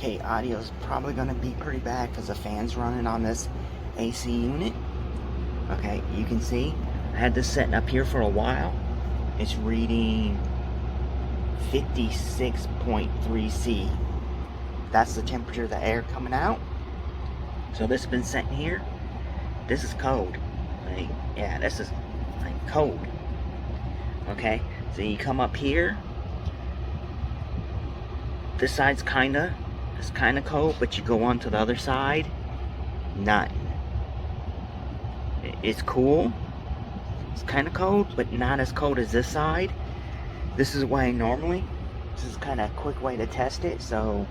Okay, audio is probably going to be pretty bad because the fan's running on this AC unit. Okay, you can see I had this setting up here for a while. It's reading 56.3 C. That's the temperature of the air coming out. So this has been sitting here. This is cold. Like, yeah, this is like cold. Okay, so you come up here. This side's it's kinda cold, but you go on to the other side, nothing. It's cool. It's kind of cold, but not as cold as this side. This is why this is kind of a quick way to test it. So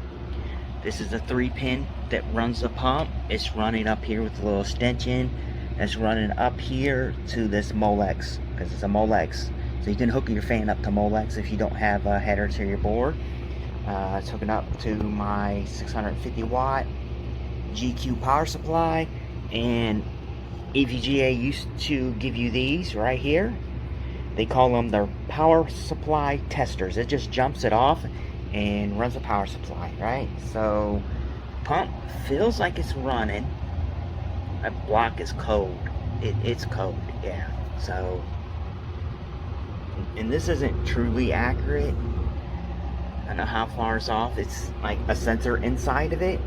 this is a 3-pin that runs the pump. It's running up here with a little extension. It's running up here to this Molex, because it's a Molex. So you can hook your fan up to Molex if you don't have a header to your board. It's hooking up to my 650 watt GQ power supply, and EVGA used to give you these right here. They call them their power supply testers. It just jumps it off and runs a power supply, right? So pump feels like it's running. That block is cold. It's cold, yeah. So, and this isn't truly accurate. I don't know how far it's off. It's like a sensor inside of it.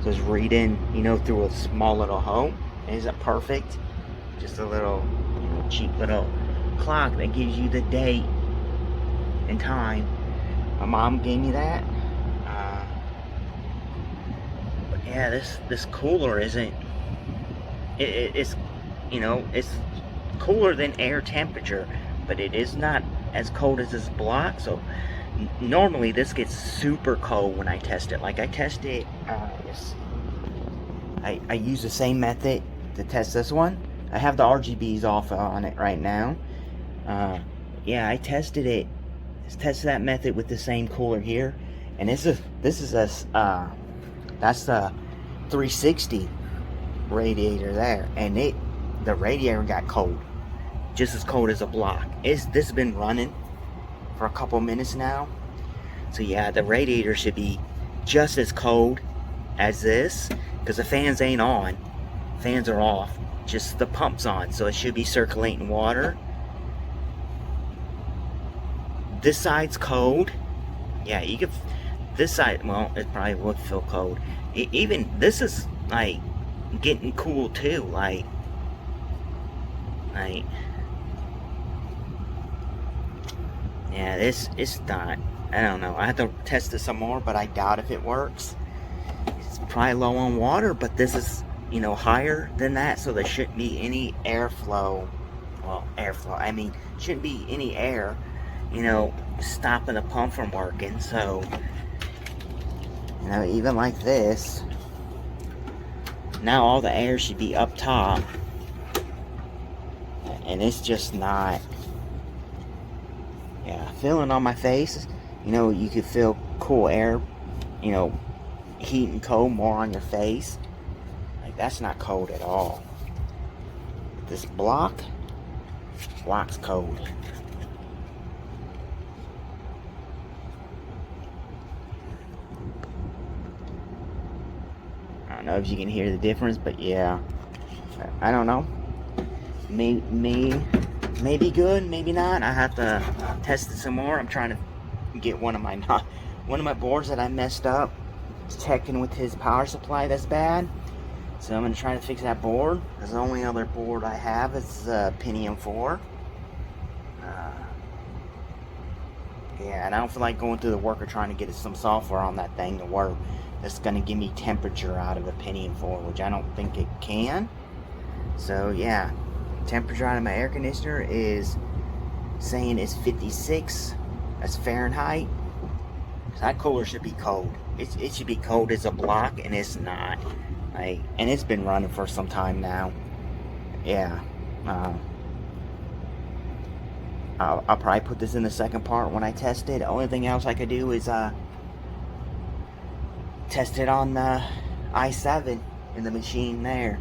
So it's reading, through a small little hole. It isn't perfect. Just a little, cheap little clock that gives you the date and time. My mom gave me that. But yeah, this cooler isn't. It's cooler than air temperature, but it is not as cold as this block. So normally this gets super cold when I test it. Like I test it, I use the same method to test this one. I have the RGBs off on it right now. Yeah, I tested it. Tested that method with the same cooler here, and this is a that's the 360 radiator there, and the radiator got cold, just as cold as a block. This has been running for a couple minutes now. So yeah, the radiator should be just as cold as this, because the fans ain't on. Fans are off. Just the pump's on, so it should be circulating water. This side's cold. Yeah, you could. This side, well, it probably would feel cold. Even this is like getting cool too. Like. Yeah, it's not. I don't know. I have to test it some more, but I doubt if it works. It's probably low on water, but this is, higher than that, so there shouldn't be any airflow. Well, airflow. I mean, shouldn't be any air, stopping the pump from working. So, even like this, now all the air should be up top, and it's just not. Yeah, feeling on my face, you could feel cool air, heat and cold more on your face. Like, that's not cold at all. This block's cold. I don't know if you can hear the difference, but yeah, I don't know. Maybe good, maybe not. I have to test it some more. I'm trying to get one of my boards that I messed up. It's checking with his power supply that's bad. So I'm gonna try to fix that board, because the only other board I have is Pentium 4. Yeah, and I don't feel like going through the work of trying to get some software on that thing to work that's gonna give me temperature out of a Pentium 4, which I don't think it can. So yeah, temperature out of my air conditioner is saying it's 56. That's Fahrenheit. So that cooler should be cold. It should be cold as a block, and it's not. And it's been running for some time now. Yeah. I'll probably put this in the second part when I test it. The only thing else I could do is test it on the i7 in the machine there.